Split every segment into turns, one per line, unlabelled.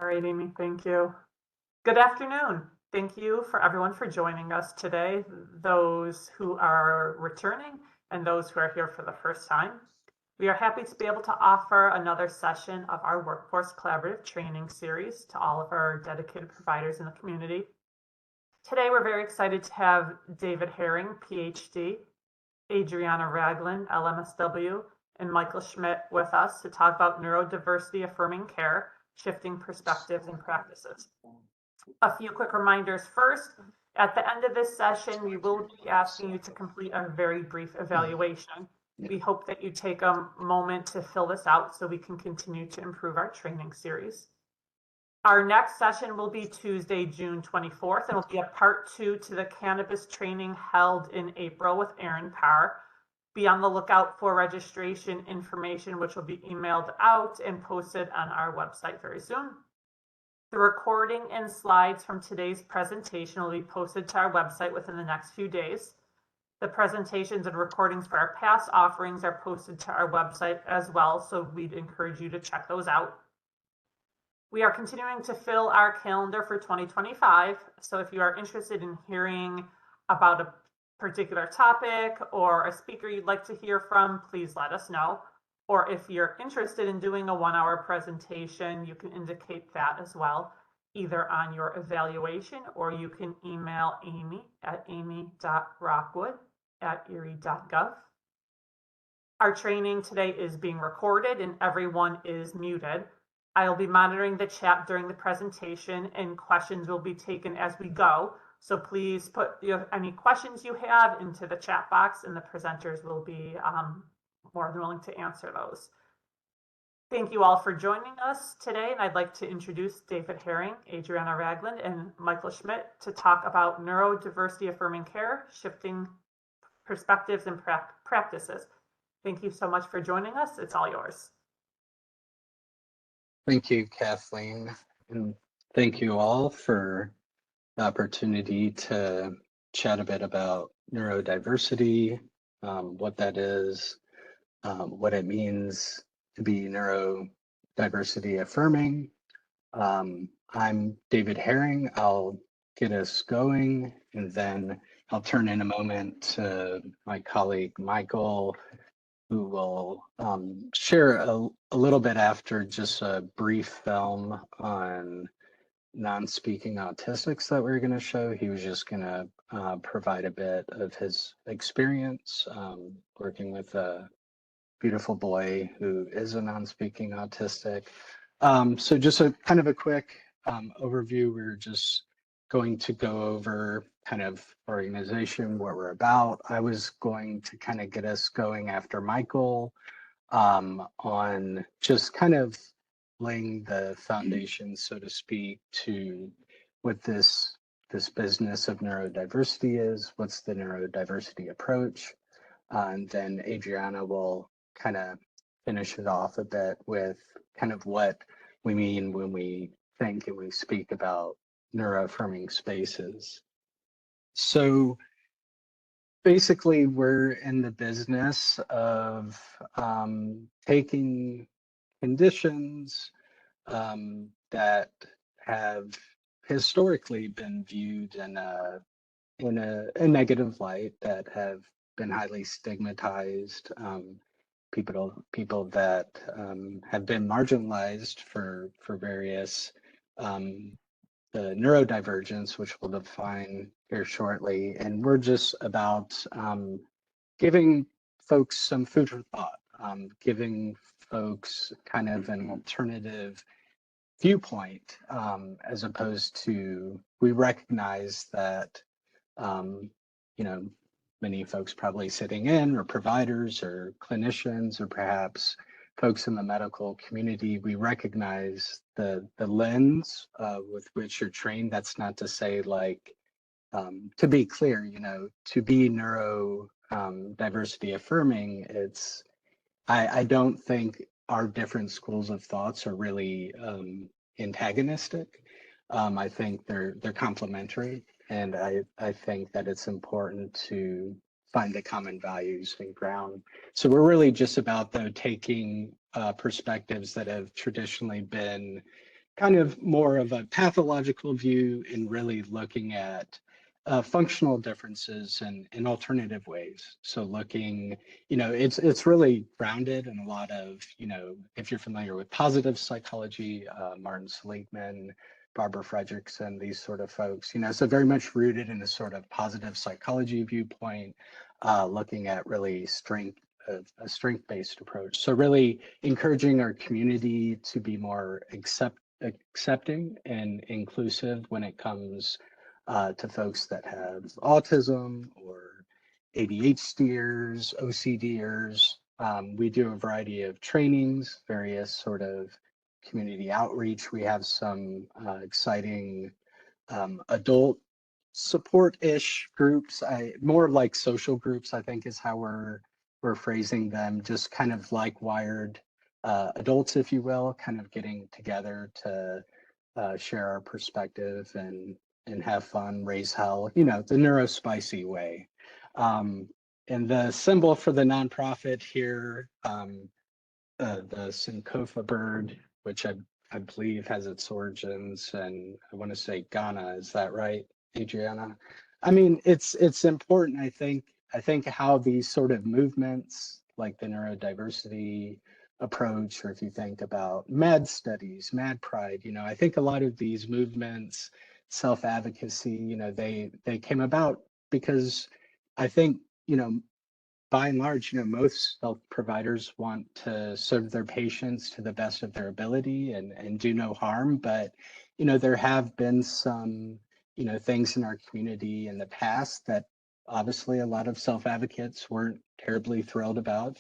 All right, Amy, thank you. Good afternoon. Thank you for everyone for joining us today, those who are returning and those who are here for the first time. We are happy to be able to offer another session of our Workforce Collaborative Training Series to all of our dedicated providers in the community. Today, we're very excited to have David Herring, PhD, Adriana Ragland, LMSW, and Michael Schmitt with us to talk about neurodiversity-affirming care, shifting perspectives and practices. A few quick reminders first. At the end of this session, we will be asking you to complete a very brief evaluation. We hope that you take a moment to fill this out so we can continue to improve our training series. Our next session will be Tuesday, June 24th, and will be a part 2 to the cannabis training held in April with Erin Parr. Be on the lookout for registration information, which will be emailed out and posted on our website very soon. The recording and slides from today's presentation will be posted to our website within the next few days. The presentations and recordings for our past offerings are posted to our website as well, so we'd encourage you to check those out. We are continuing to fill our calendar for 2025, so if you are interested in hearing about a particular topic or a speaker you'd like to hear from, please let us know. Or if you're interested in doing a 1-hour presentation, you can indicate that as well, either on your evaluation, or you can email Amy at amy.rockwood@erie.gov. Our training today is being recorded and everyone is muted. I'll be monitoring the chat during the presentation and questions will be taken as we go. So please put any questions you have into the chat box and the presenters will be more than willing to answer those. Thank you all for joining us today, and I'd like to introduce David Herring, Adriana Ragland, and Michael Schmitt to talk about neurodiversity-affirming care, shifting perspectives and practices. Thank you so much for joining us. It's all yours.
Thank you, Kathleen, and thank you all for the opportunity to chat a bit about neurodiversity, what that is, what it means to be neurodiversity affirming. I'm David Herring. I'll get us going and then I'll turn in a moment to my colleague Michael, who will share a little bit after just a brief film on non-speaking autistics that we're going to show. He was just going to provide a bit of his experience working with a beautiful boy who is a non-speaking autistic. So just a kind of a quick overview. We're just going to go over kind of organization, what we're about. I was going to kind of get us going after Michael on just kind of laying the foundation, so to speak, to what this business of neurodiversity is, what's the neurodiversity approach, and then Adriana will kind of finish it off a bit with kind of what we mean when we think and we speak about neuroaffirming spaces. So basically, we're in the business of taking conditions that have historically been viewed in a negative light, that have been highly stigmatized, people that have been marginalized for various the neurodivergence, which we'll define here shortly. And we're just about giving folks some food for thought, giving folks kind of an alternative viewpoint, as opposed to, we recognize that, you know, many folks probably sitting in, or providers or clinicians, or perhaps folks in the medical community, we recognize the lens with which you're trained. That's not to say, like, to be clear, you know, to be neurodiversity affirming, it's, I don't think our different schools of thoughts are really antagonistic. I think they're complementary, and I think that it's important to find the common values and ground. So we're really just about, though, taking perspectives that have traditionally been kind of more of a pathological view and really looking at functional differences in alternative ways. So looking, it's really grounded in a lot of, if you're familiar with positive psychology, Martin Seligman, Barbara Fredrickson, these sort of folks, so very much rooted in a sort of positive psychology viewpoint, looking at really a strength-based approach. So really encouraging our community to be more accepting and inclusive when it comes to folks that have autism or ADHDers, OCDers. We do a variety of trainings, various sort of community outreach. We have some exciting adult support-ish groups. More like social groups, I think, is how we're phrasing them. Just kind of like wired adults, if you will, kind of getting together to share our perspective and have fun, raise hell, the neurospicy way. And the symbol for the nonprofit here, the Sankofa bird, which I believe has its origins, and I want to say Ghana. Is that right, Adriana? I mean, it's important. I think how these sort of movements, like the neurodiversity approach, or if you think about MAD studies, MAD Pride, I think a lot of these movements, self-advocacy, they came about because I think, by and large, most health providers want to serve their patients to the best of their ability and do no harm. But, there have been some, things in our community in the past that obviously a lot of self-advocates weren't terribly thrilled about.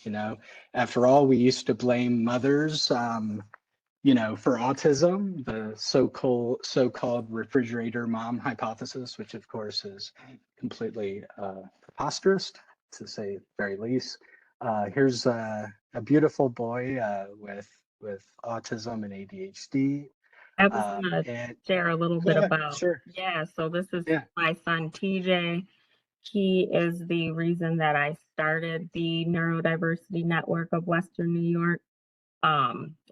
After all, we used to blame mothers, for autism, the so-called refrigerator mom hypothesis, which of course is completely preposterous, to say the very least. Here's a beautiful boy with autism and ADHD.
I was gonna
And
share a little
go
bit
ahead,
about,
sure.
yeah, so this is
Yeah.
my son TJ. He is the reason that I started the Neurodiversity Network of Western New York.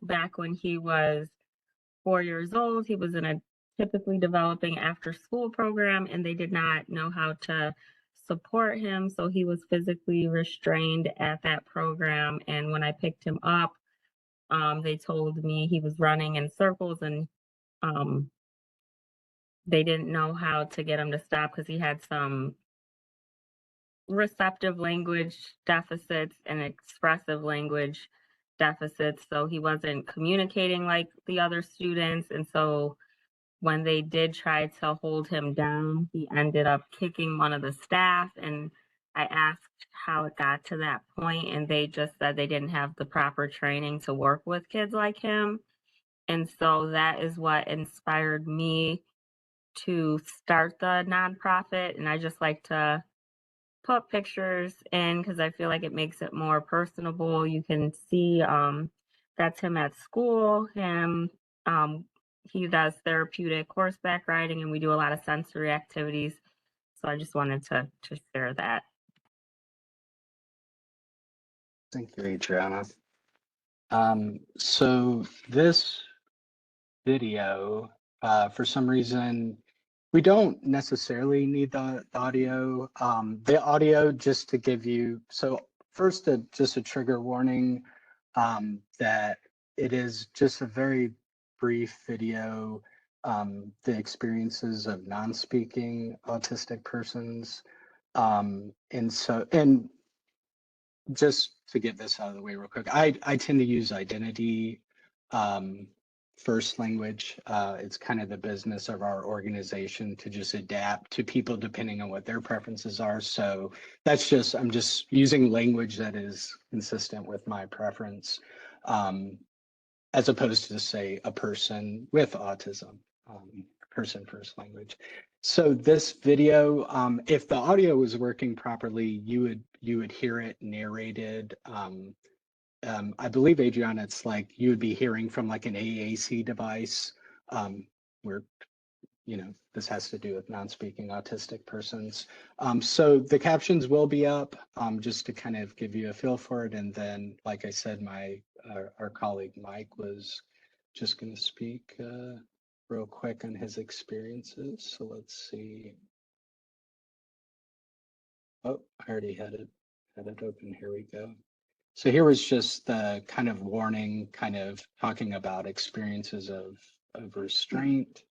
Back when he was 4 years old, he was in a typically developing after school program, and they did not know how to support him. So he was physically restrained at that program. And when I picked him up, they told me he was running in circles, and um, they didn't know how to get him to stop because he had some receptive language deficits and expressive language deficits. So he wasn't communicating like the other students. And so when they did try to hold him down, he ended up kicking one of the staff. And I asked how it got to that point, and they just said they didn't have the proper training to work with kids like him. And so that is what inspired me to start the nonprofit. And I just like to put pictures in because I feel like it makes it more personable. You can see that's him at school. He does therapeutic horseback riding, and we do a lot of sensory activities. So I just wanted to share that.
Thank you, Adriana. So this video, for some reason, we don't necessarily need the audio. The audio, just to give you, so first, just a trigger warning that it is just a very brief video, the experiences of non-speaking autistic persons. And just to get this out of the way real quick, I tend to use identity first language. It's kind of the business of our organization to just adapt to people depending on what their preferences are. So that's just, I'm just using language that is consistent with my preference, as opposed to, say, a person with autism, person first language. So this video, if the audio was working properly, you would hear it narrated. I believe, Adriana, it's like you would be hearing from like an AAC device, where, this has to do with non-speaking autistic persons. So the captions will be up, just to kind of give you a feel for it. And then, like I said, our colleague Mike was just going to speak real quick on his experiences. So let's see. Oh, I already had it open. Here we go. So here was just the kind of warning, kind of talking about experiences of restraint.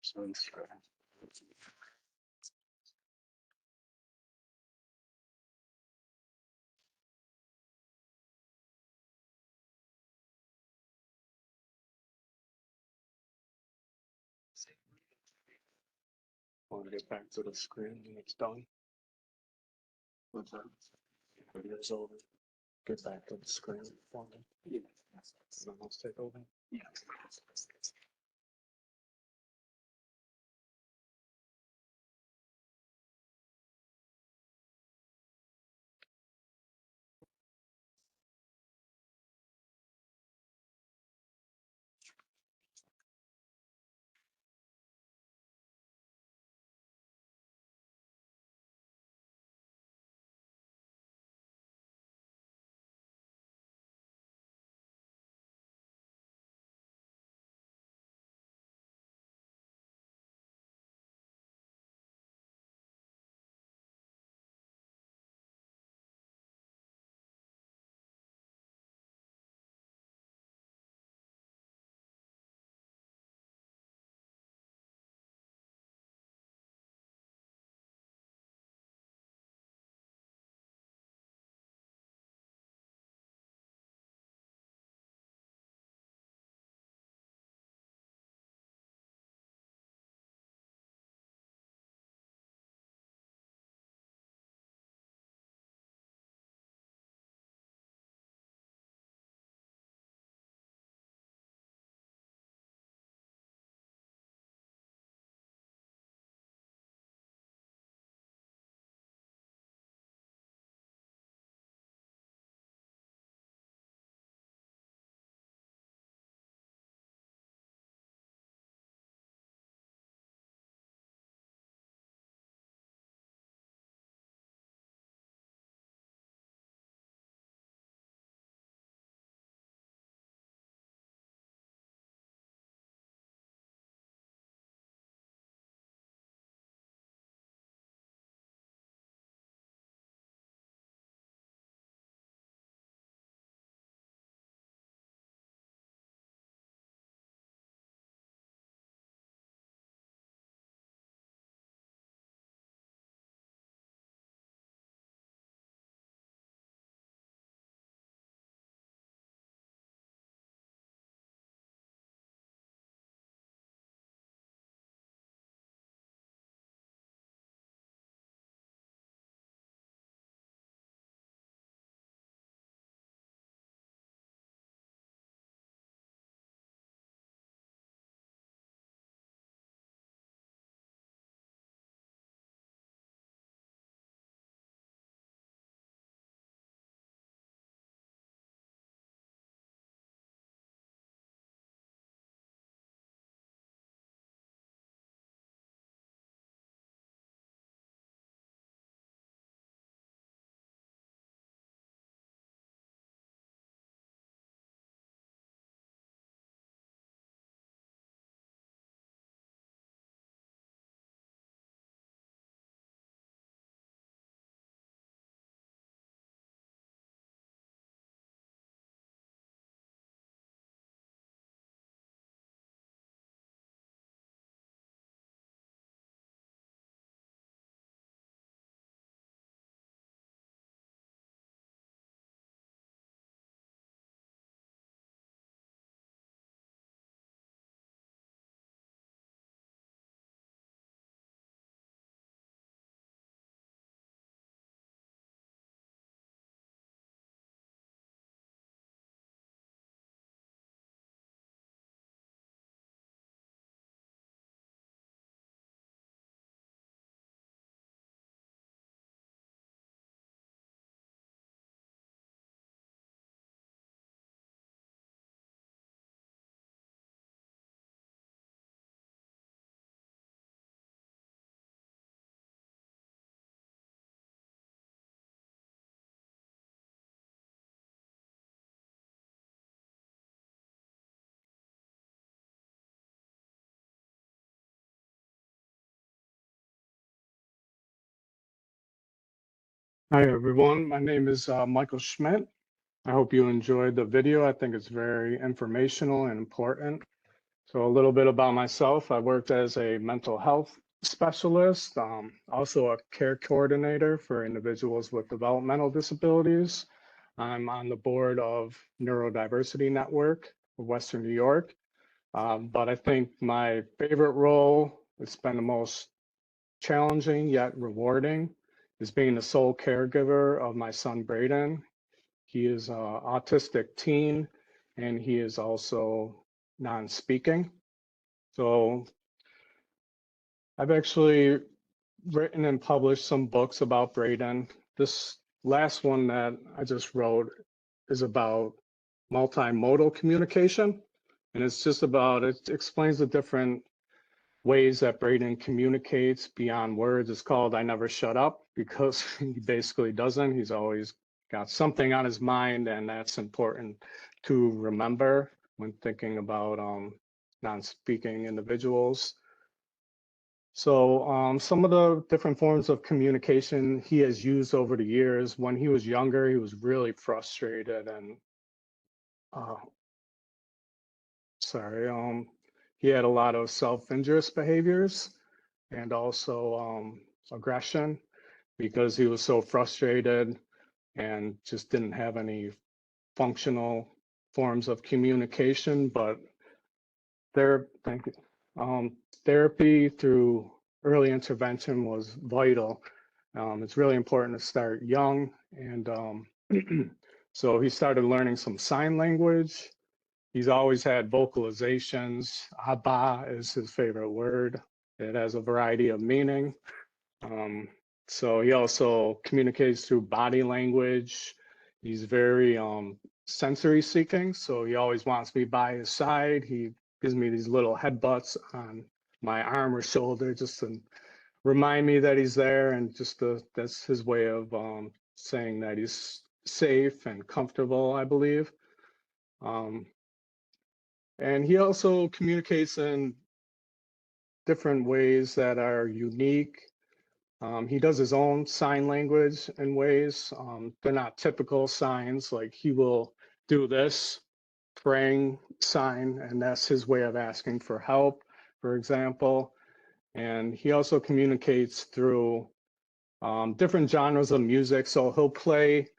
So it's, want to get back to the screen when it's done. What's that? It's over. Get back to the screen for me. Yeah. And I'll take over. Yeah.
Hi, everyone. My name is Michael Schmitt. I hope you enjoyed the video. I think it's very informational and important. So a little bit about myself. I worked as a mental health specialist, also a care coordinator for individuals with developmental disabilities. I'm on the board of Neurodiversity Network of Western New York. But I think my favorite role, it's been the most challenging yet rewarding, is being the sole caregiver of my son Braden. He is an autistic teen and he is also non-speaking. So I've actually written and published some books about Braden. This last one that I just wrote is about multimodal communication. And it's just about, it explains the different ways that Braden communicates beyond words. It's called I Never Shut Up because he basically doesn't. He's always got something on his mind, and that's important to remember when thinking about non-speaking individuals. So some of the different forms of communication he has used over the years. When he was younger, he was really frustrated and he had a lot of self-injurious behaviors and also aggression because he was so frustrated and just didn't have any functional forms of communication. But therapy through early intervention was vital. It's really important to start young. And so he started learning some sign language. He's always had vocalizations. Abba is his favorite word. It has a variety of meaning. So he also communicates through body language. He's very sensory seeking. So he always wants me by his side. He gives me these little headbutts on my arm or shoulder just to remind me that he's there. And that's his way of saying that he's safe and comfortable, I believe. And he also communicates in different ways that are unique. He does his own sign language in ways. They're not typical signs, like he will do this praying sign, and that's his way of asking for help, for example. And he also communicates through different genres of music. So he'll play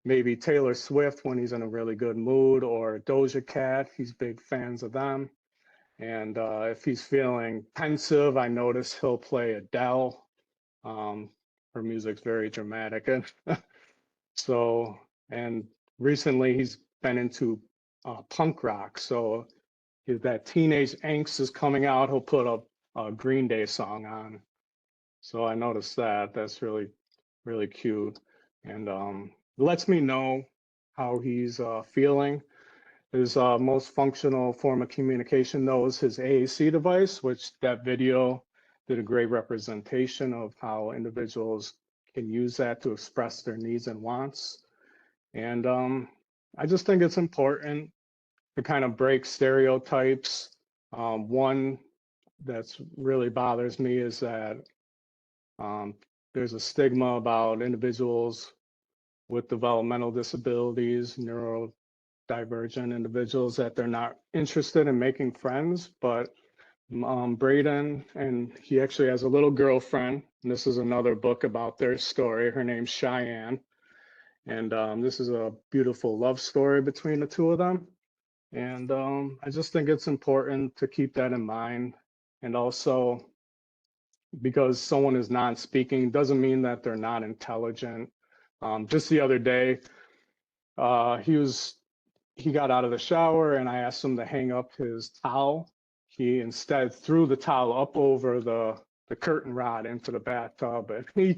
maybe Taylor Swift when he's in a really good mood, or Doja Cat. He's big fans of them. And if he's feeling pensive, I notice he'll play Adele. Her music's very dramatic. And so, and recently he's been into punk rock. So if that teenage angst is coming out, he'll put a Green Day song on. So I noticed that. That's really, really cute. And it lets me know how he's feeling. His most functional form of communication, though, is his AAC device, which that video did a great representation of how individuals can use that to express their needs and wants. And I just think it's important to kind of break stereotypes. One that's really bothers me is that there's a stigma about individuals with developmental disabilities, neurodivergent individuals, that they're not interested in making friends. But Braden, and he actually has a little girlfriend, and this is another book about their story. Her name's Cheyenne. And this is a beautiful love story between the two of them. And I just think it's important to keep that in mind. And also, because someone is non-speaking doesn't mean that they're not intelligent. Just the other day, he got out of the shower and I asked him to hang up his towel. He instead threw the towel up over the curtain rod into the bathtub. And he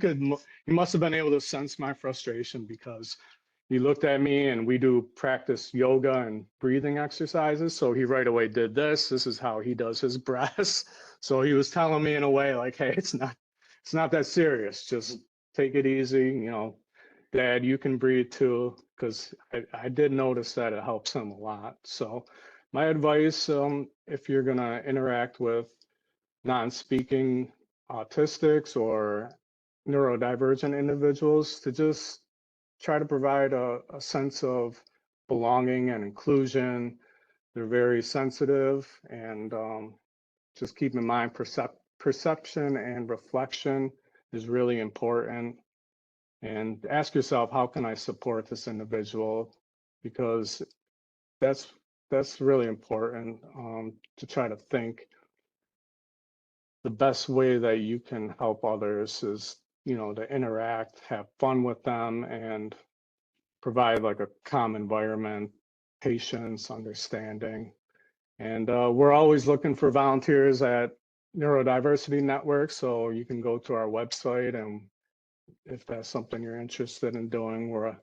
must have been able to sense my frustration, because he looked at me and we do practice yoga and breathing exercises. So he right away did this. This is how he does his breaths. So he was telling me in a way like, hey, it's not that serious. Just take it easy. You know, Dad, you can breathe too, because I did notice that it helps him a lot. So my advice, if you're gonna interact with non-speaking autistics or neurodivergent individuals to just try to provide a sense of belonging and inclusion. They're very sensitive, and just keep in mind perception and reflection is really important. And ask yourself, how can I support this individual? Because that's really important, to try to think the best way that you can help others is, to interact, have fun with them, and provide like a calm environment, patience, understanding. And we're always looking for volunteers at Neurodiversity Network, so you can go to our website, and if that's something you're interested in doing,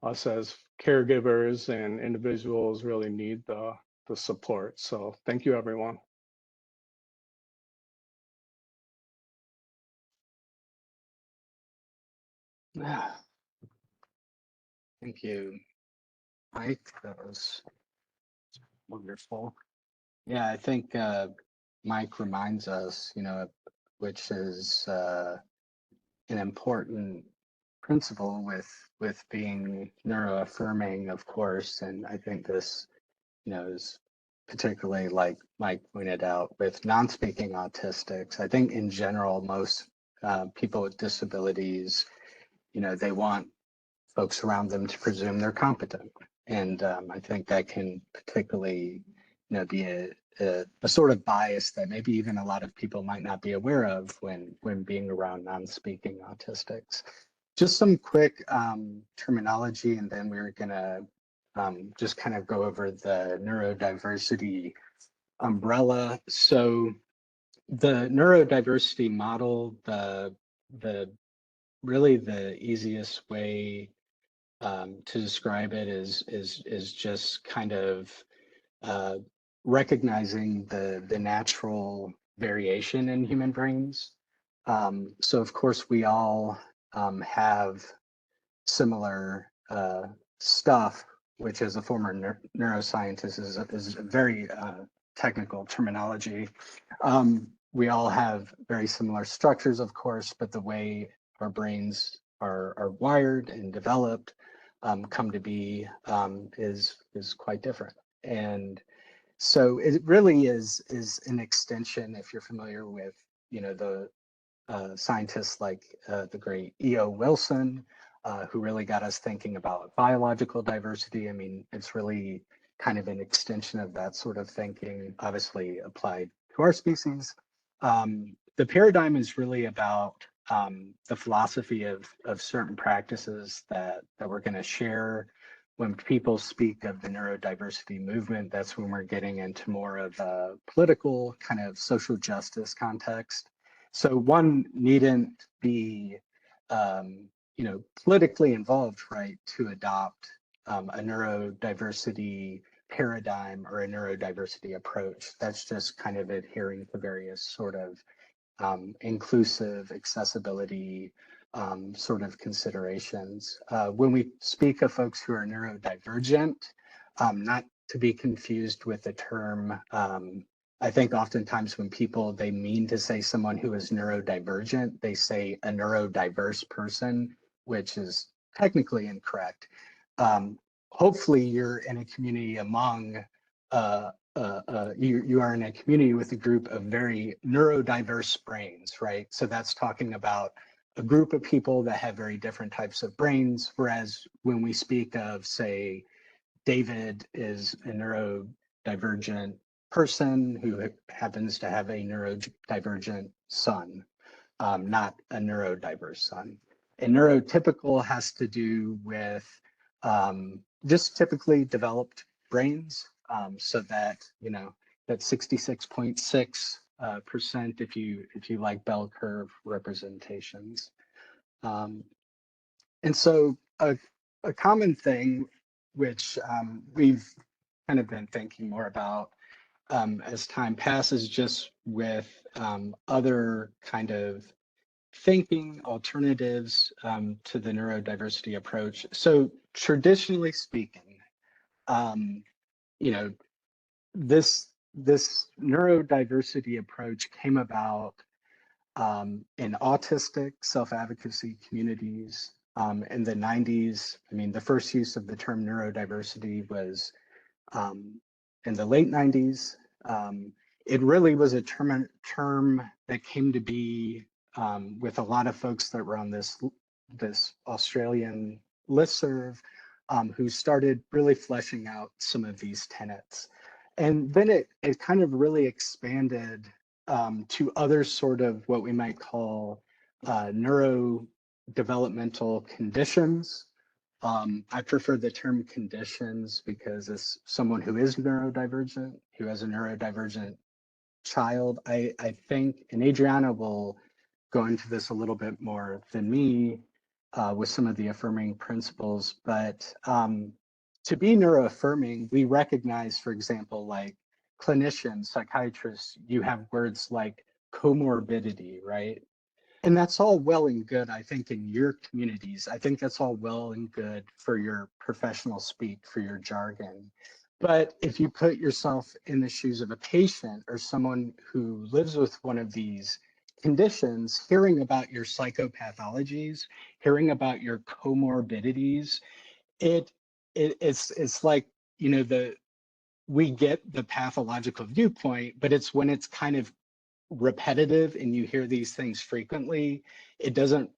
us as caregivers and individuals really need the support. So thank you, everyone.
Thank you, Mike. That was wonderful. Yeah, I think Mike reminds us, which is an important principle with being neuroaffirming, of course. And I think this, is particularly, like Mike pointed out, with non-speaking autistics. I think in general, most people with disabilities, they want folks around them to presume they're competent. And I think that can particularly, be a sort of bias that maybe even a lot of people might not be aware of when being around non-speaking autistics. Just some quick terminology, and then we're gonna just kind of go over the neurodiversity umbrella. So the neurodiversity model, the really the easiest way to describe it is just kind of recognizing the natural variation in human brains. So of course we all have similar stuff, which as a former neuroscientist is a very technical terminology. We all have very similar structures, of course, but the way our brains are wired and developed come to be is quite different. And so it really is an extension, if you're familiar with, the scientists like the great E.O. Wilson, who really got us thinking about biological diversity. I mean, it's really kind of an extension of that sort of thinking, obviously applied to our species. The paradigm is really about the philosophy of certain practices that we're going to share. When people speak of the neurodiversity movement, that's when we're getting into more of a political kind of social justice context. So one needn't be, politically involved, right, to adopt a neurodiversity paradigm or a neurodiversity approach. That's just kind of adhering to various sort of inclusive accessibility sort of considerations. When we speak of folks who are neurodivergent, not to be confused with the term, I think oftentimes when they mean to say someone who is neurodivergent, they say a neurodiverse person, which is technically incorrect. Hopefully you're in a community among you are in a community with a group of very neurodiverse brains, right? So that's talking about a group of people that have very different types of brains. Whereas when we speak of, say, David is a neurodivergent person who happens to have a neurodivergent son, not a neurodiverse son. And neurotypical has to do with just typically developed brains. So that, that 66.6% if you like bell curve representations. And so a common thing which we've kind of been thinking more about as time passes, just with other kind of thinking alternatives to the neurodiversity approach. So traditionally speaking, this neurodiversity approach came about in autistic self-advocacy communities. In the 90s, I mean, the first use of the term neurodiversity was in the late 90s. It really was a term that came to be with a lot of folks that were on this Australian listserv who started really fleshing out some of these tenets. And then it kind of really expanded to other sort of what we might call neurodevelopmental conditions. I prefer the term conditions because as someone who is neurodivergent, who has a neurodivergent child, I think, and Adriana will go into this a little bit more than me with some of the affirming principles, but to be neuroaffirming, we recognize, for example, like clinicians, psychiatrists, you have words like comorbidity, right? And that's all well and good, I think, in your communities. I think that's all well and good for your professional speak, for your jargon. But if you put yourself in the shoes of a patient or someone who lives with one of these conditions, hearing about your psychopathologies, hearing about your comorbidities, it's like, you know, we get the pathological viewpoint, but it's when it's kind of repetitive and you hear these things frequently, it doesn't,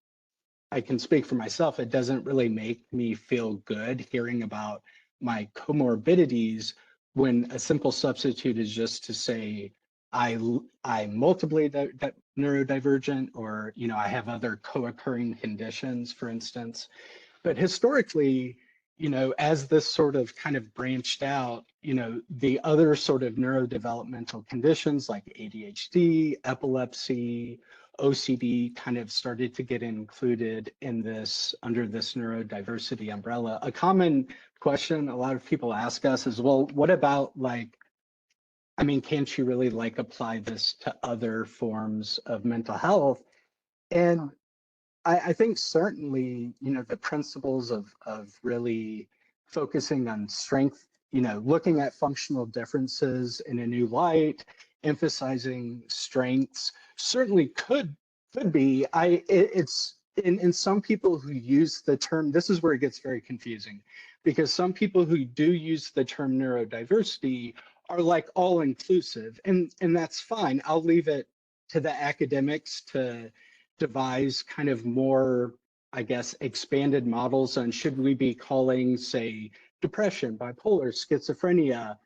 I can speak for myself, it doesn't really make me feel good hearing about my comorbidities when a simple substitute is just to say I'm multiply neurodivergent, or you know, I have other co-occurring conditions, for instance. But historically, you know, as this sort of kind of branched out, you know, the other sort of neurodevelopmental conditions like ADHD, epilepsy, OCD kind of started to get included in this, under this neurodiversity umbrella. A common question a lot of people ask us is, well, what about like, I mean, can't you really like apply this to other forms of mental health? And I think certainly, you know, the principles of really focusing on strength, you know, looking at functional differences in a new light, emphasizing strengths, certainly could be. It's in some people who use the term, this is where it gets very confusing, because some people who do use the term neurodiversity are like all inclusive, and that's fine. I'll leave it to the academics to devise kind of more, I guess, expanded models on should we be calling, say, depression, bipolar, schizophrenia.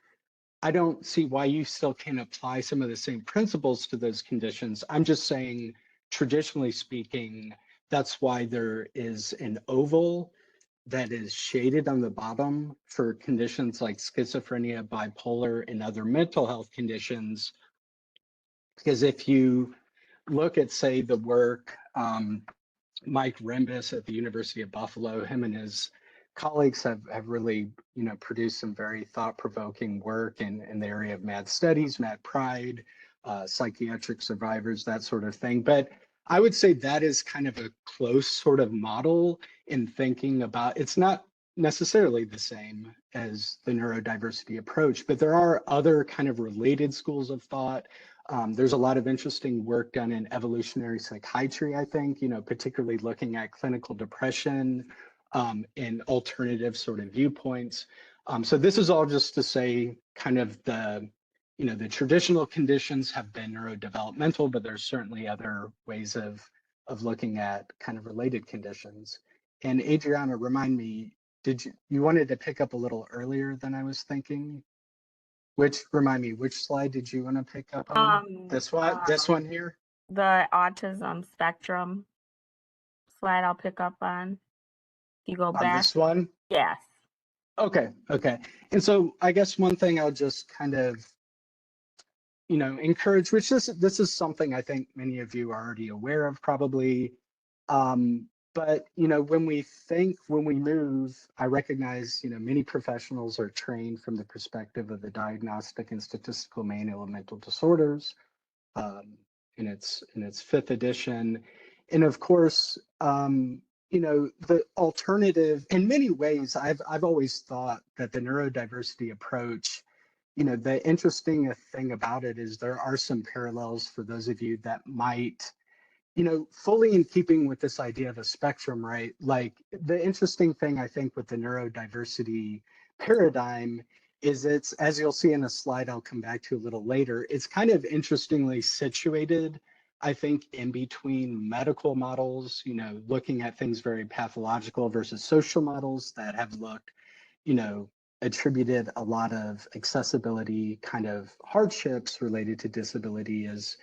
I don't see why you still can't apply some of the same principles to those conditions. I'm just saying, traditionally speaking, that's why there is an oval that is shaded on the bottom for conditions like schizophrenia, bipolar, and other mental health conditions. Because if you look at, say, the work, Mike Rembis at the University of Buffalo, him and his colleagues have really, you know, produced some very thought-provoking work in the area of MAD studies, MAD pride, psychiatric survivors, that sort of thing. But I would say that is kind of a close sort of model in thinking about, it's not necessarily the same as the neurodiversity approach, but there are other kind of related schools of thought. There's a lot of interesting work done in evolutionary psychiatry, I think, you know, particularly looking at clinical depression and alternative sort of viewpoints. So this is all just to say kind of the, you know, the traditional conditions have been neurodevelopmental, but there's certainly other ways of looking at kind of related conditions. And Adriana, remind me, you wanted to pick up a little earlier than I was thinking? Remind me, which slide did you want to pick up on? This one here?
The autism spectrum slide I'll pick up on. You go back.
On this one?
Yes.
Okay. And so I guess one thing I'll just kind of, you know, encourage, which this is something I think many of you are already aware of probably. But, you know, when we move, I recognize, you know, many professionals are trained from the perspective of the Diagnostic and Statistical Manual of Mental Disorders in its 5th edition. And of course, you know, the alternative, in many ways, I've always thought that the neurodiversity approach, you know, the interesting thing about it is there are some parallels for those of you that might fully in keeping with this idea of a spectrum, right? Like the interesting thing I think with the neurodiversity paradigm is it's, as you'll see in a slide I'll come back to a little later, it's kind of interestingly situated, I think, in between medical models, looking at things very pathological versus social models that have looked, attributed a lot of accessibility kind of hardships related to disability as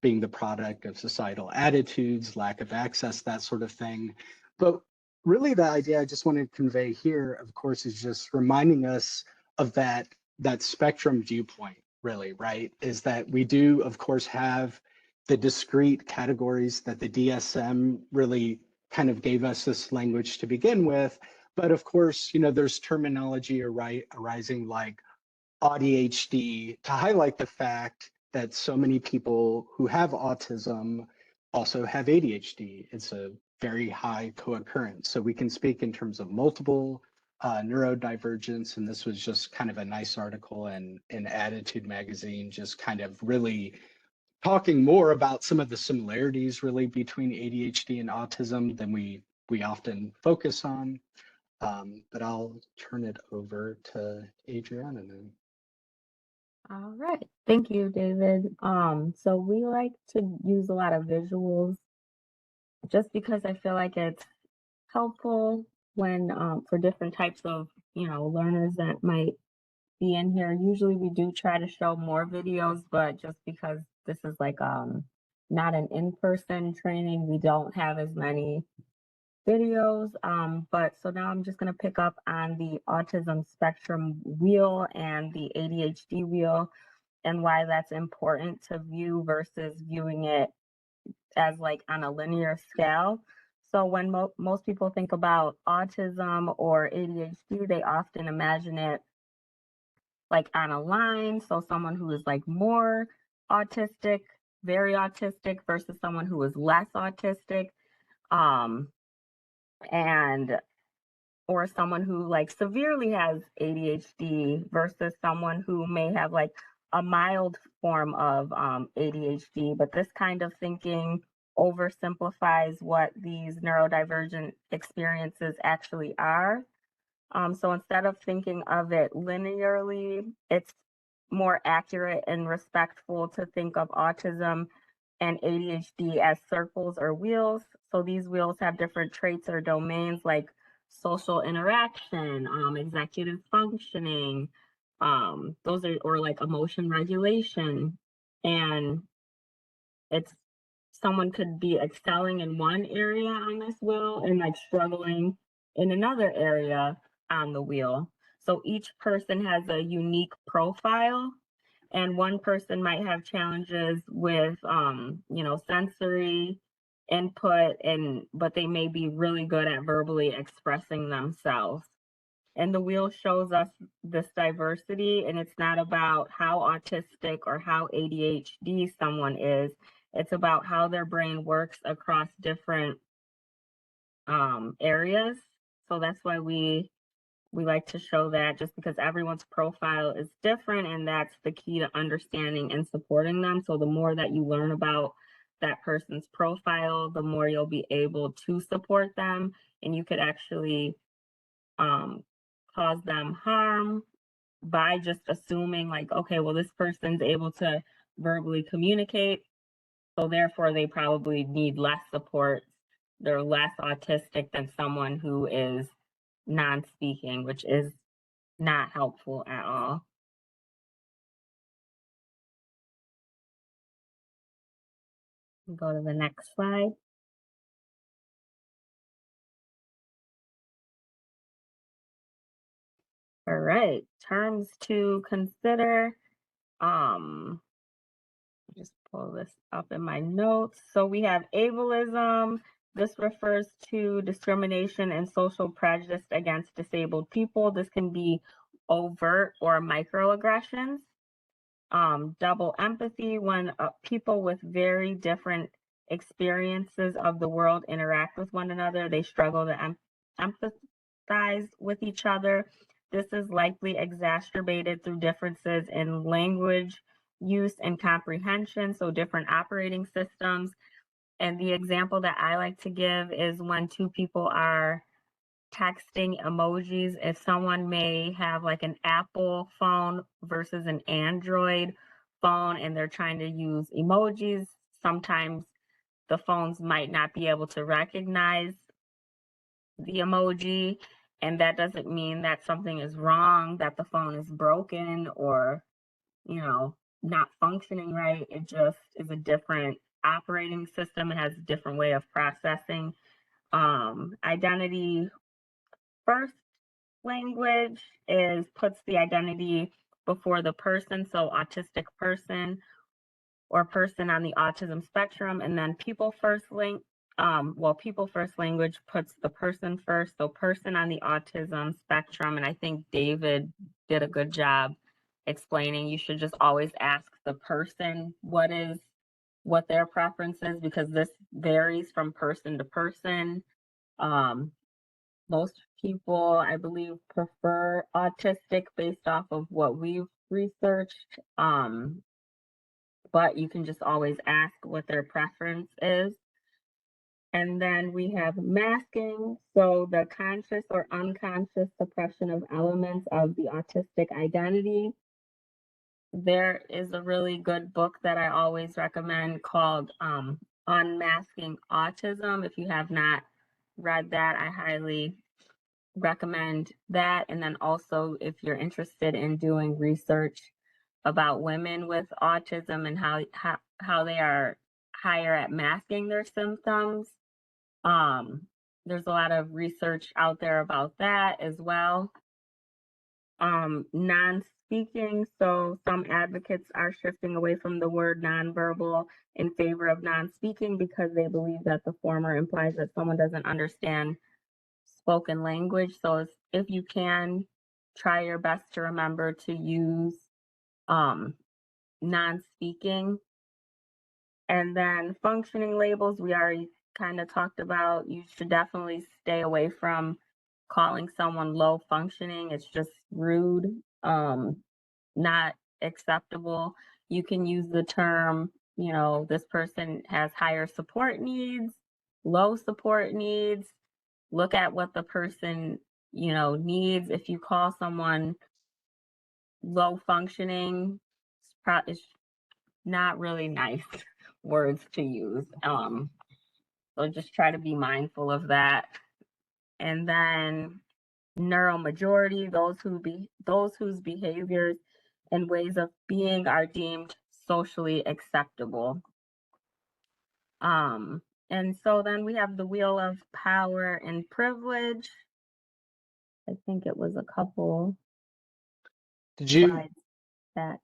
being the product of societal attitudes, lack of access, that sort of thing. But really the idea I just want to convey here, of course, is just reminding us of that spectrum viewpoint, really, right? Is that we do, of course, have the discrete categories that the DSM really kind of gave us this language to begin with. But of course, there's terminology arising like ADHD to highlight the fact that so many people who have autism also have ADHD. It's a very high co-occurrence. So we can speak in terms of multiple neurodivergence. And this was just kind of a nice article in Attitude magazine, just kind of really talking more about some of the similarities really between ADHD and autism than we often focus on. But I'll turn it over to Adriana now.
All right. Thank you, David. So we like to use a lot of visuals just because I feel like it's helpful when for different types of, learners that might be in here. Usually we do try to show more videos, but just because this is like not an in-person training, we don't have as many videos. But so now I'm just going to pick up on the autism spectrum wheel and the ADHD wheel and why that's important to view versus viewing it as like on a linear scale. So when most people think about autism or ADHD, they often imagine it like on a line. So someone who is like more autistic, very autistic versus someone who is less autistic. And or someone who like severely has ADHD versus someone who may have like a mild form of ADHD. But this kind of thinking oversimplifies what these neurodivergent experiences actually are. So instead of thinking of it linearly, it's more accurate and respectful to think of autism and ADHD as circles or wheels. So these wheels have different traits or domains like social interaction, executive functioning, those are, or like emotion regulation. And it's someone could be excelling in one area on this wheel and like struggling in another area on the wheel. So each person has a unique profile, and one person might have challenges with sensory input, but they may be really good at verbally expressing themselves. And the wheel shows us this diversity, and it's not about how autistic or how ADHD someone is. It's about how their brain works across different areas. So that's why we like to show that, just because everyone's profile is different, and that's the key to understanding and supporting them. So the more that you learn about that person's profile, the more you'll be able to support them, and you could actually cause them harm by just assuming like, okay, well, this person's able to verbally communicate, so therefore they probably need less support. They're less autistic than someone who is non-speaking, which is not helpful at all. Go to the next slide. All right, terms to consider. Just pull this up in my notes. So we have ableism. This refers to discrimination and social prejudice against disabled people. This can be overt or microaggressions. Double empathy, when people with very different experiences of the world interact with one another, they struggle to empathize with each other. This is likely exacerbated through differences in language use and comprehension, so different operating systems. And the example that I like to give is when two people are texting emojis. If someone may have like an Apple phone versus an Android phone and they're trying to use emojis, sometimes the phones might not be able to recognize the emoji. And that doesn't mean that something is wrong, that the phone is broken or, you know, not functioning right. It just is a different operating system. It has a different way of processing. Identity first language puts the identity before the person, so autistic person or person on the autism spectrum, and then people first language puts the person first, so person on the autism spectrum. And I think David did a good job explaining you should just always ask the person what their preference is, because this varies from person to person. Most people, I believe, prefer autistic based off of what we've researched. But you can just always ask what their preference is. And then we have masking, so the conscious or unconscious suppression of elements of the autistic identity. There is a really good book that I always recommend called Unmasking Autism. If you have not read that, I highly recommend that. And then also, if you're interested in doing research about women with autism and how they are higher at masking their symptoms, there's a lot of research out there about that as well. Non-speaking, so some advocates are shifting away from the word nonverbal in favor of non-speaking because they believe that the former implies that someone doesn't understand spoken language. So if you can, try your best to remember to use non-speaking. And then functioning labels, we already kind of talked about. You should definitely stay away from calling someone low functioning. It's just rude, not acceptable. You can use the term, this person has higher support needs, low support needs. Look at what the person, needs. If you call someone low functioning, it's not really nice words to use. So just try to be mindful of that. And then neuromajority, those whose behaviors and ways of being are deemed socially acceptable. And so then we have the wheel of power and privilege. I think it was a couple slides back.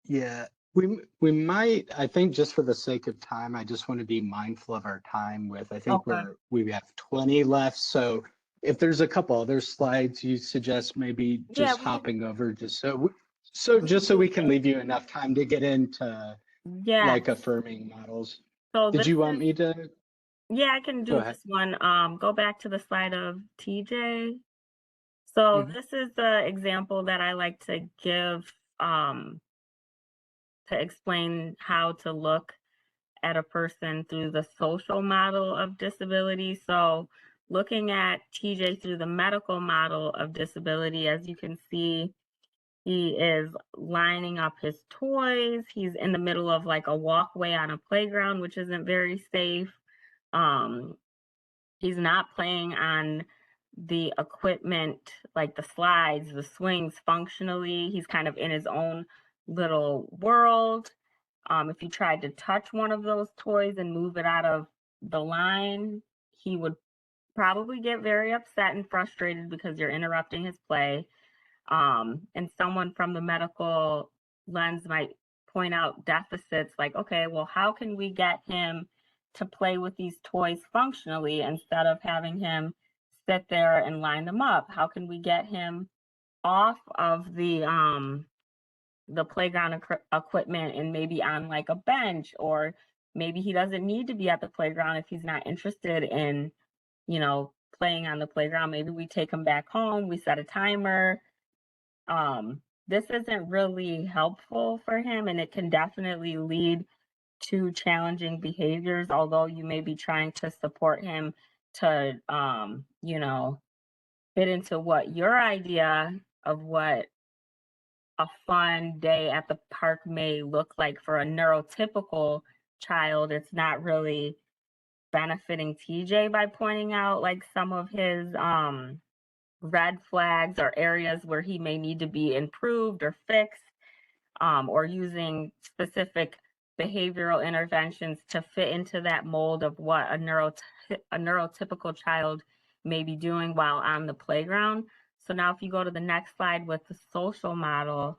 Yeah, we might, I think just for the sake of time, I just want to be mindful of our time I think
Okay.
we have 20 left. So if there's a couple other slides you suggest maybe just hopping over just so we can leave you enough time to get into like affirming models.
So
Did you want me to?
Yeah, I can do this one. Go back to the slide of TJ. So
Mhm.
this is the example that I like to give to explain how to look at a person through the social model of disability. So looking at TJ through the medical model of disability, as you can see, he is lining up his toys. He's in the middle of like a walkway on a playground, which isn't very safe. He's not playing on the equipment, like the slides, the swings functionally. He's kind of in his own little world. If you tried to touch one of those toys and move it out of the line, he would probably get very upset and frustrated because you're interrupting his play. And someone from the medical lens might point out deficits like, okay, well, how can we get him to play with these toys functionally instead of having him sit there and line them up? How can we get him off of the playground equipment and maybe on like a bench, or maybe he doesn't need to be at the playground if he's not interested in, playing on the playground. Maybe we take him back home, we set a timer. This isn't really helpful for him, and it can definitely lead too challenging behaviors, although you may be trying to support him to, you know, fit into what your idea of what a fun day at the park may look like for a neurotypical child. It's not really benefiting TJ by pointing out like some of his red flags or areas where he may need to be improved or fixed, or using specific behavioral interventions to fit into that mold of what a neurotypical child may be doing while on the playground. So now if you go to the next slide with the social model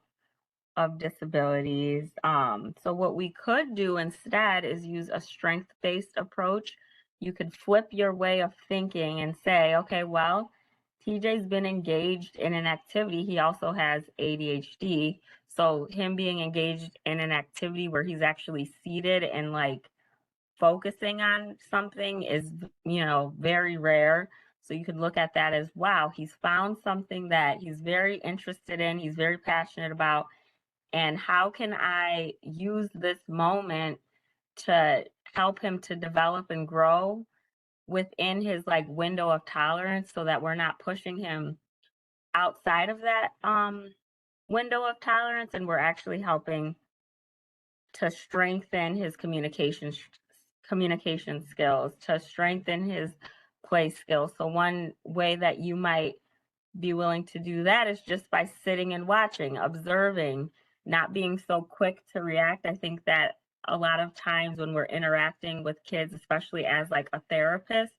of disabilities, so what we could do instead is use a strength-based approach. You could flip your way of thinking and say, okay, well, TJ's been engaged in an activity. He also has ADHD. So him being engaged in an activity where he's actually seated and like focusing on something is, you know, very rare. So you could look at that as, wow, he's found something that he's very interested in, he's very passionate about, and how can I use this moment to help him to develop and grow within his like window of tolerance, so that we're not pushing him outside of that window of tolerance, and we're actually helping to strengthen his communication skills, to strengthen his play skills. So one way that you might be willing to do that is just by sitting and watching, observing, not being so quick to react. I think that a lot of times when we're interacting with kids, especially as like a therapist,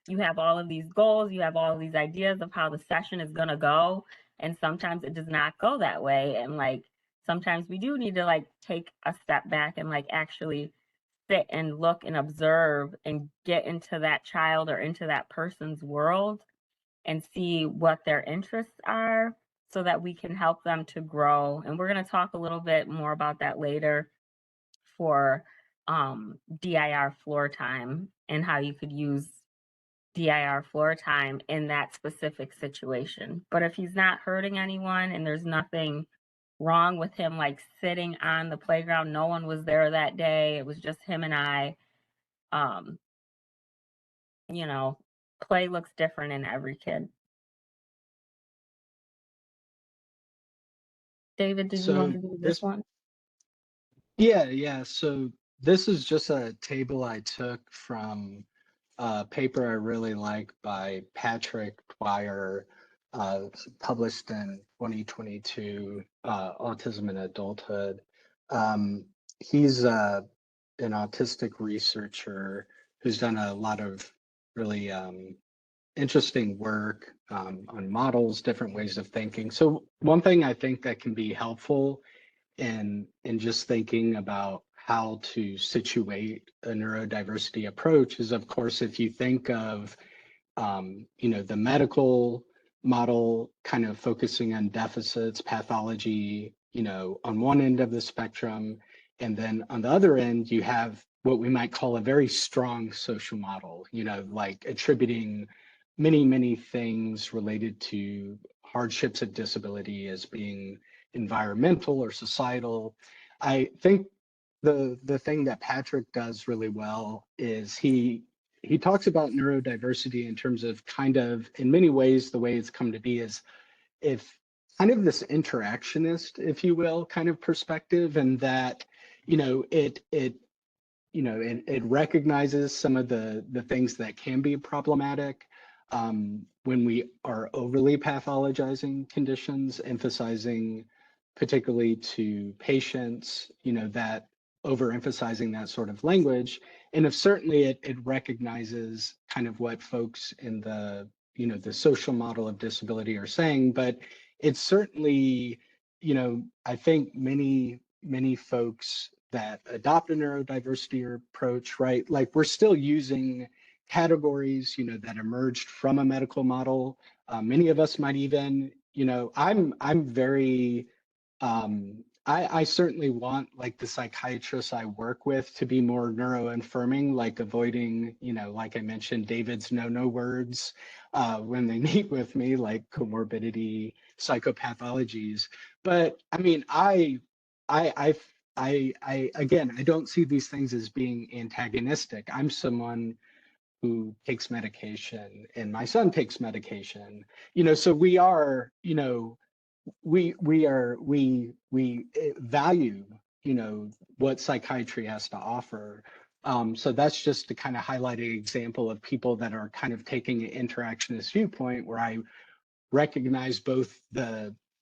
you have all of these goals, you have all of these ideas of how the session is going to go, and sometimes it does not go that way. And like sometimes we do need to like take a step back and like actually sit and look and observe and get into that child or into that person's world and see what their interests are, so that we can help them to grow. And we're going to talk a little bit more about that later for DIR floor time and how you could use DIR floor time in that specific situation. But if he's not hurting anyone and there's nothing wrong with him like sitting on the playground, no one was there that day, it was just him and I, you know, play looks different in every kid. David, did you want to do this one?
Yeah. So this is just a table I took from a paper I really like by Patrick Dwyer, published in 2022, Autism in Adulthood. He's an autistic researcher who's done a lot of really interesting work on models, different ways of thinking. So one thing I think that can be helpful in just thinking about how to situate a neurodiversity approach is, of course, if you think of the medical model kind of focusing on deficits, pathology, on one end of the spectrum, and then on the other end you have what we might call a very strong social model, like attributing many things related to hardships of disability as being environmental or societal. I think the thing that Patrick does really well is he talks about neurodiversity in terms of kind of, in many ways, the way it's come to be is if kind of this interactionist, if you will, kind of perspective, and that, it recognizes some of the things that can be problematic when we are overly pathologizing conditions, emphasizing particularly to patients, that overemphasizing that sort of language. And if certainly it recognizes kind of what folks in the, the social model of disability are saying, but it's certainly, I think many folks that adopt a neurodiversity approach, right? Like we're still using categories, that emerged from a medical model. Many of us might even, I'm very, I certainly want like the psychiatrists I work with to be more neuroaffirming, like avoiding, like I mentioned, David's no words when they meet with me, like comorbidity, psychopathologies. But I mean, I again, I don't see these things as being antagonistic. I'm someone who takes medication and my son takes medication, so we are, we value, what psychiatry has to offer. So that's just to kind of highlight an example of people that are kind of taking an interactionist viewpoint where I recognize both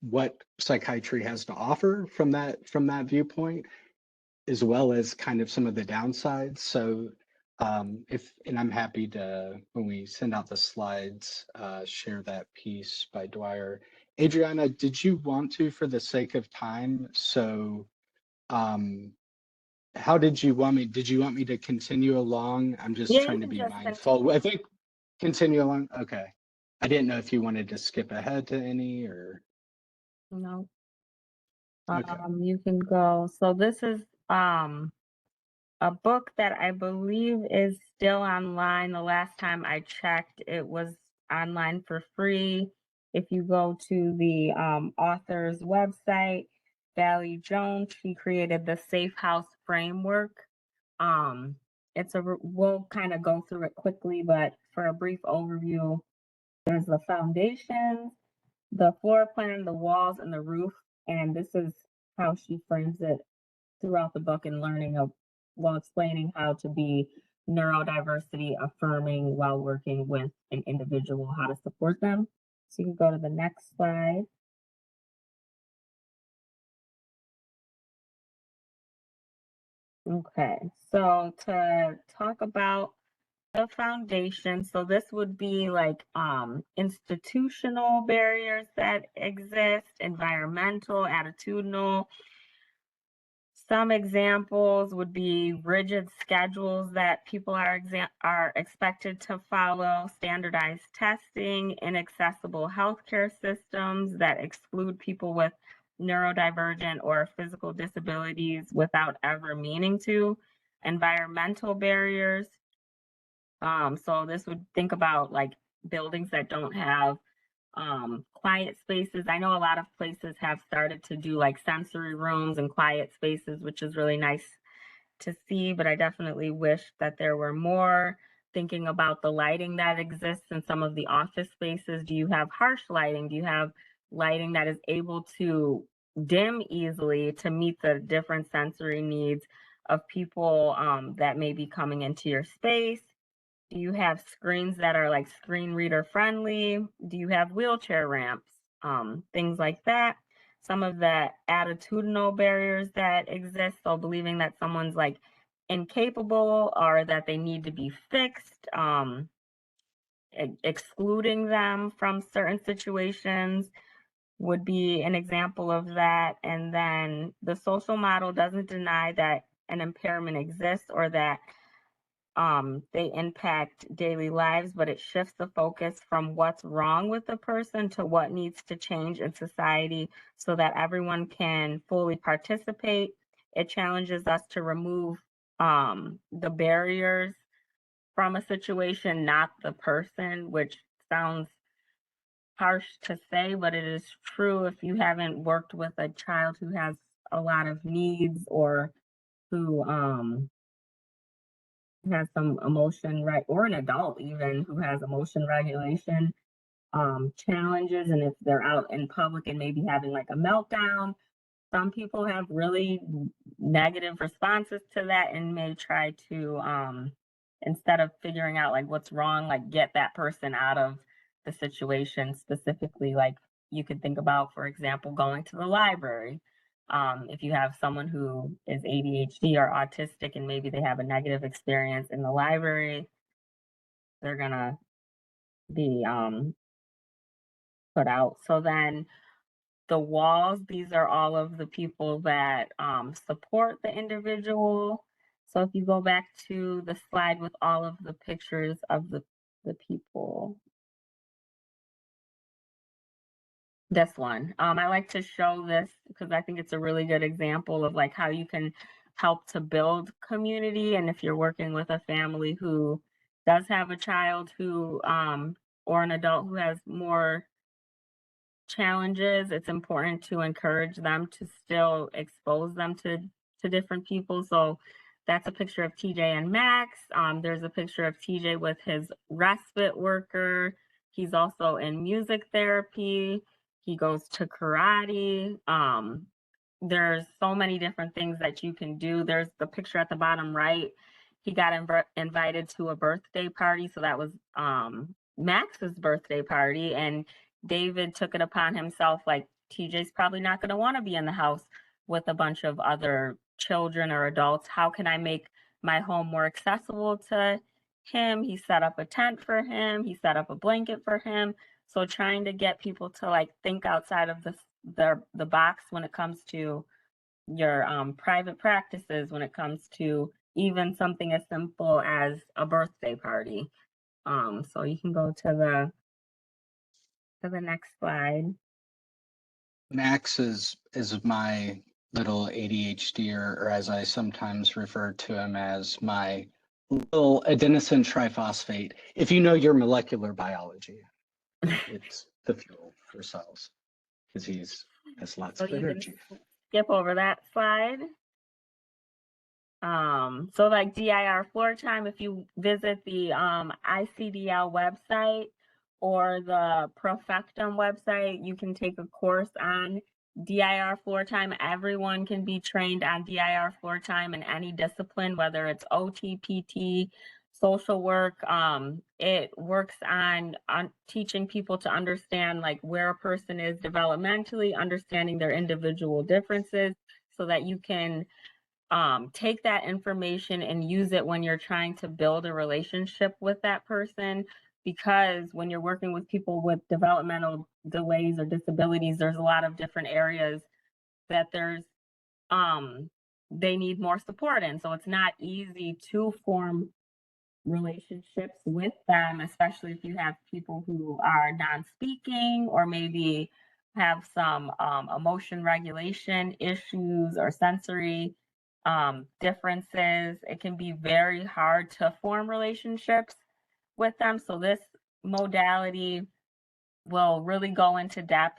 what psychiatry has to offer from that viewpoint, as well as kind of some of the downsides. So and I'm happy to, when we send out the slides, share that piece by Dwyer. Adriana, did you want to, for the sake of time? So how did you want me to continue along? I'm just
Yeah,
trying
you
to
can
be
just
mindful. I think continue along. Okay. I didn't know if you wanted to skip ahead to any or.
no.
Okay.
You can go. So this is a book that I believe is still online. The last time I checked, it was online for free. If you go to the author's website, Valley Jones, she created the Safe House Framework. We'll kind of go through it quickly, but for a brief overview, there's the foundations, the floor plan, the walls, and the roof. And this is how she frames it throughout the book and while explaining how to be neurodiversity affirming while working with an individual, how to support them. So you can go to the next slide. Okay, so to talk about the foundation, so this would be like institutional barriers that exist, environmental, attitudinal. Some examples would be rigid schedules that people are expected to follow, standardized testing, inaccessible healthcare systems that exclude people with neurodivergent or physical disabilities without ever meaning to, environmental barriers. So this would think about like buildings that don't have quiet spaces. I know a lot of places have started to do like sensory rooms and quiet spaces, which is really nice to see, but I definitely wish that there were more. Thinking about the lighting that exists in some of the office spaces. Do you have harsh lighting? Do you have lighting that is able to dim easily to meet the different sensory needs of people that may be coming into your space? Do you have screens that are like screen reader friendly? Do you have wheelchair ramps? Things like that. Some of the attitudinal barriers that exist. So believing that someone's like incapable or that they need to be fixed, excluding them from certain situations would be an example of that. And then the social model doesn't deny that an impairment exists or that they impact daily lives, but it shifts the focus from what's wrong with the person to what needs to change in society so that everyone can fully participate. It challenges us to remove the barriers from a situation, not the person, which sounds harsh to say, but it is true. If you haven't worked with a child who has a lot of needs or who has some emotion, right, or an adult even who has emotion regulation challenges, and if they're out in public and maybe having like a meltdown, some people have really negative responses to that and may try to instead of figuring out like what's wrong, like get that person out of the situation. Specifically, like you could think about, for example, going to the library. If you have someone who is ADHD or autistic and maybe they have a negative experience in the library, they're gonna be put out. So then the walls, these are all of the people that support the individual. So if you go back to the slide with all of the pictures of the people. This one. I like to show this because I think it's a really good example of like how you can help to build community. And if you're working with a family who does have a child who or an adult who has more challenges, it's important to encourage them to still expose them to to different people. So that's a picture of TJ and Max. There's a picture of TJ with his respite worker. He's also in music therapy. He goes to karate. There's so many different things that you can do. There's the picture at the bottom right. He got invited to a birthday party. So that was Max's birthday party. And David took it upon himself, like, TJ's probably not going to want to be in the house with a bunch of other children or adults. How can I make my home more accessible to him? He set up a tent for him. He set up a blanket for him. So trying to get people to like think outside of the box when it comes to your private practices, when it comes to even something as simple as a birthday party. So you can go to the next slide.
Max is my little ADHD, or as I sometimes refer to him as my little adenosine triphosphate. If you know your molecular biology, it's the fuel for cells because he has lots
So
of
you can
energy.
skip over that slide. So like DIR floor time, if you visit the ICDL website or the Profectum website, you can take a course on DIR floor time. Everyone can be trained on DIR floor time in any discipline, whether it's OT, PT, social work. It works on teaching people to understand like where a person is developmentally, understanding their individual differences so that you can take that information and use it when you're trying to build a relationship with that person. Because when you're working with people with developmental delays or disabilities, there's a lot of different areas that they need more support in. So it's not easy to form relationships with them, especially if you have people who are non-speaking or maybe have some emotion regulation issues or sensory differences. It can be very hard to form relationships with them. So this modality will really go into depth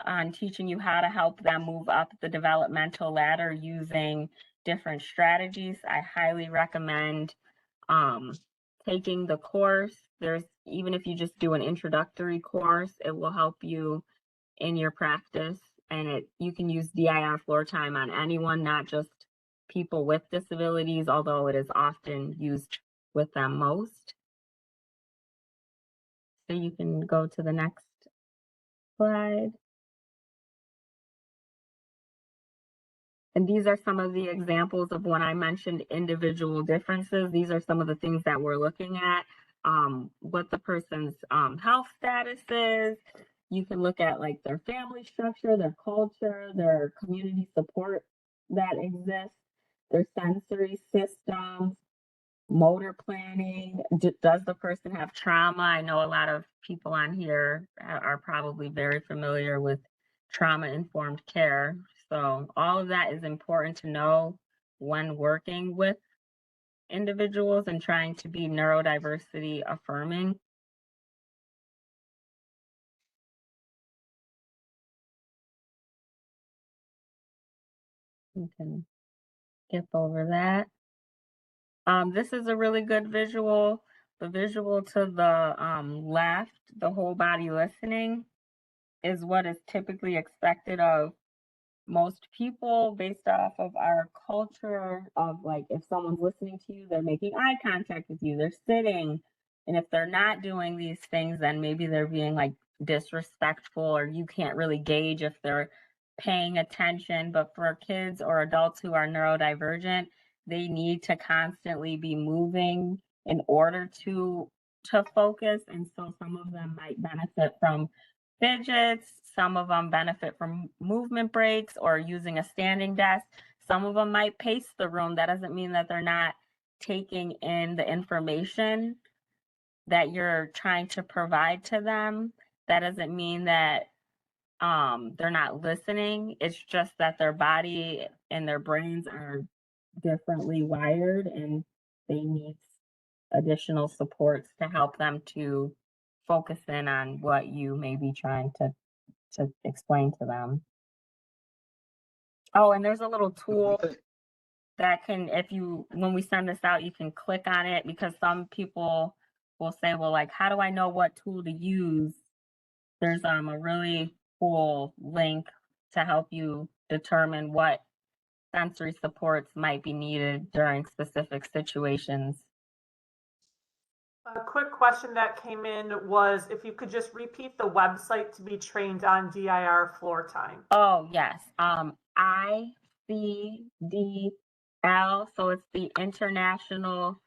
on teaching you how to help them move up the developmental ladder using different strategies. I highly recommend taking the course. There's, even if you just do an introductory course, it will help you in your practice. And you can use DIR floor time on anyone, not just people with disabilities, although it is often used with them most. So you can go to the next slide. And these are some of the examples of when I mentioned individual differences. These are some of the things that we're looking at, what the person's health status is. You can look at like their family structure, their culture, their community support that exists, their sensory systems, motor planning. Does the person have trauma? I know a lot of people on here are probably very familiar with trauma-informed care. So all of that is important to know when working with individuals and trying to be neurodiversity affirming. You can skip over that. This is a really good visual. The visual to the left, the whole body listening, is what is typically expected of most people based off of our culture of like, if someone's listening to you, they're making eye contact with you, they're sitting. And if they're not doing these things, then maybe they're being like disrespectful, or you can't really gauge if they're paying attention. But for kids or adults who are neurodivergent, they need to constantly be moving in order to focus. And so some of them might benefit from fidgets, some of them benefit from movement breaks or using a standing desk. Some of them might pace the room. That doesn't mean that they're not taking in the information that you're trying to provide to them. That doesn't mean that they're not listening. It's just that their body and their brains are differently wired and they need additional supports to help them to focus in on what you may be trying to explain to them. Oh, and there's a little tool that can, when we send this out, you can click on it, because some people will say, well, like, how do I know what tool to use? There's a really cool link to help you determine what sensory supports might be needed during specific situations.
A quick question that came in was if you could just repeat the website to be trained on DIR floor time.
Oh, yes. ICDL, so it's the International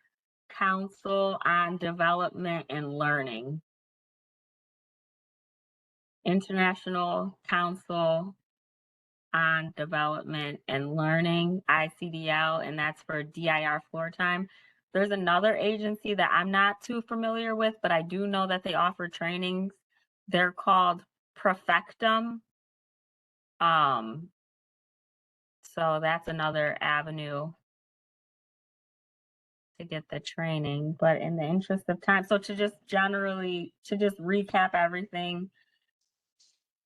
Council on Development and Learning. International Council on Development and Learning, ICDL, and that's for DIR floor time. There's another agency that I'm not too familiar with, but I do know that they offer trainings. They're called Perfectum. So that's another avenue to get the training. But in the interest of time, so to just recap everything,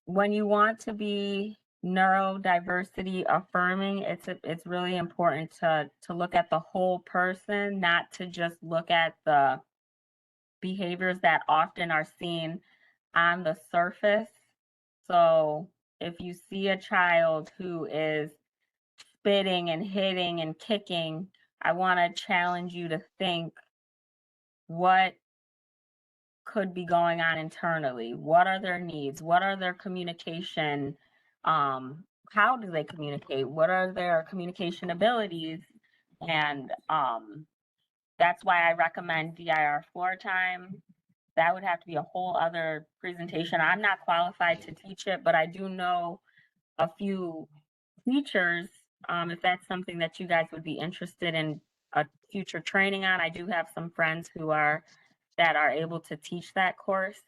when you want to be neurodiversity affirming, it's really important to look at the whole person, not to just look at the behaviors that often are seen on the surface. So if you see a child who is spitting and hitting and kicking, I want to challenge you to think, what could be going on internally? What are their needs? What are their communication? How do they communicate? What are their communication abilities? And that's why I recommend DIR floor time. That would have to be a whole other presentation. I'm not qualified to teach it, but I do know a few teachers. If that's something that you guys would be interested in a future training on, I do have some friends that are able to teach that course.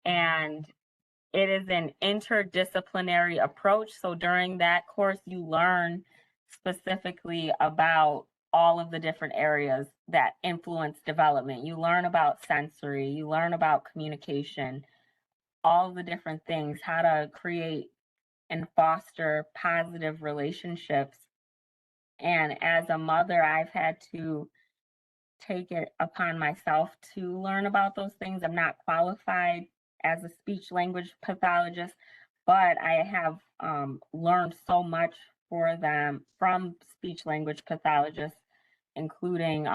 And it is an interdisciplinary approach. So during that course, you learn specifically about all of the different areas that influence development. You learn about sensory, you learn about communication, all the different things, how to create and foster positive relationships. And as a mother, I've had to take it upon myself to learn about those things. I'm not qualified as a speech language pathologist, but I have learned so much from speech language pathologists, including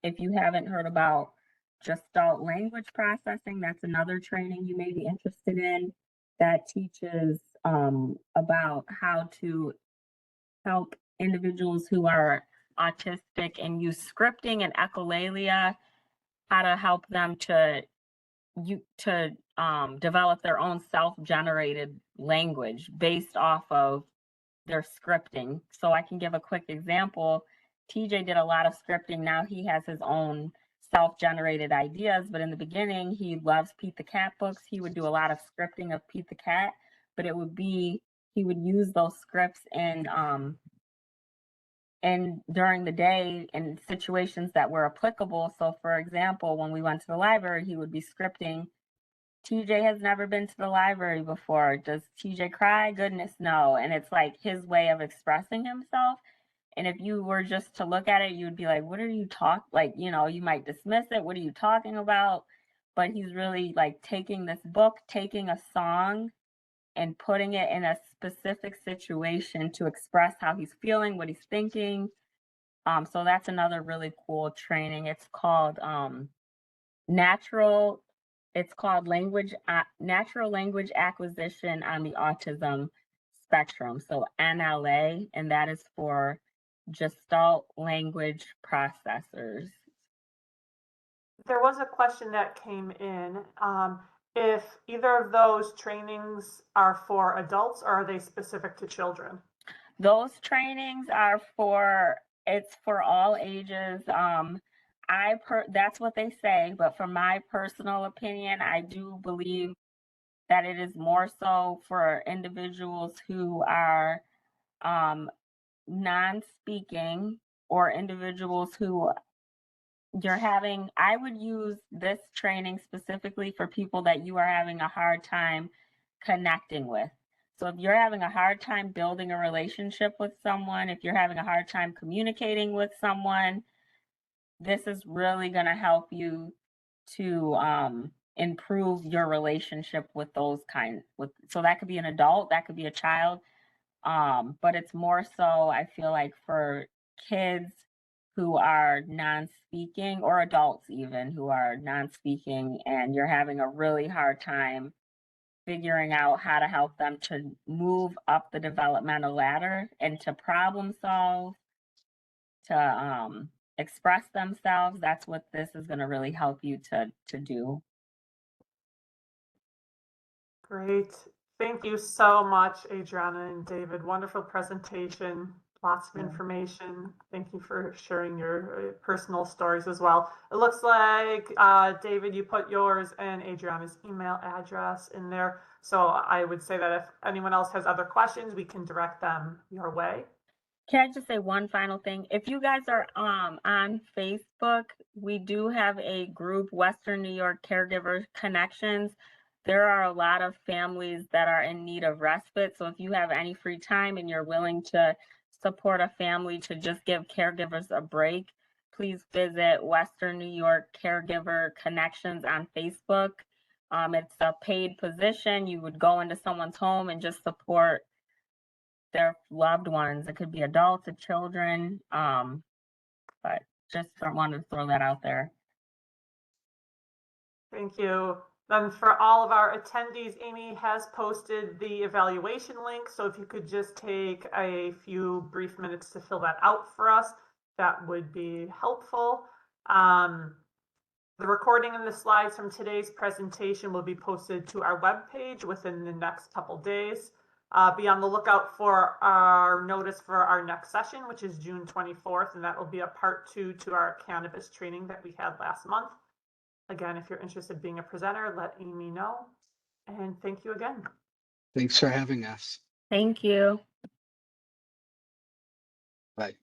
if you haven't heard about Gestalt language processing, that's another training you may be interested in that teaches about how to help individuals who are autistic and use scripting and echolalia, how to help them to develop their own self-generated language based off of their scripting. So I can give a quick example. TJ did a lot of scripting. Now he has his own self-generated ideas, but in the beginning, he loves Pete the Cat books. He would do a lot of scripting of Pete the Cat, but he would use those scripts and during the day in situations that were applicable. So for example, when we went to the library, he would be scripting, TJ has never been to the library before. Does TJ cry? Goodness, no. And it's like his way of expressing himself. And if you were just to look at it, you would be like, what are you you might dismiss it. What are you talking about? But he's really like taking this book, taking a song, and putting it in a specific situation to express how he's feeling, what he's thinking. So that's another really cool training. It's called natural language acquisition on the autism spectrum. So NLA, and that is for Gestalt language processors.
There was a question that came in. If either of those trainings are for adults, or are they specific to children?
Those trainings are for all ages. That's what they say, but from my personal opinion, I do believe that it is more so for individuals who are non-speaking, or individuals who I would use this training specifically for people that you are having a hard time connecting with. So if you're having a hard time building a relationship with someone, if you're having a hard time communicating with someone, this is really going to help you to improve your relationship with those so that could be an adult, that could be a child, but it's more so, I feel like, for kids who are non-speaking, or adults even who are non-speaking, and you're having a really hard time figuring out how to help them to move up the developmental ladder and to problem solve, to express themselves. That's what this is going to really help you to do.
Great. Thank you so much, Adriana and David. Wonderful presentation. Lots of information. Thank you for sharing your personal stories as well. It looks like, David, you put yours and Adriana's email address in there. So I would say that if anyone else has other questions, we can direct them your way.
Can I just say one final thing? If you guys are on Facebook, we do have a group, Western New York Caregiver Connections. There are a lot of families that are in need of respite. So if you have any free time and you're willing to support a family to just give caregivers a break, please visit Western New York Caregiver Connections on Facebook. It's a paid position. You would go into someone's home and just support their loved ones. It could be adults or children, but just wanted to throw that out there.
Thank you. Then for all of our attendees, Amy has posted the evaluation link. So if you could just take a few brief minutes to fill that out for us, that would be helpful. The recording and the slides from today's presentation will be posted to our webpage within the next couple days. Be on the lookout for our notice for our next session, which is June 24th, and that will be a part 2 to our cannabis training that we had last month. Again, if you're interested in being a presenter, let Amy know. And thank you again.
Thanks for having us.
Thank you.
Bye.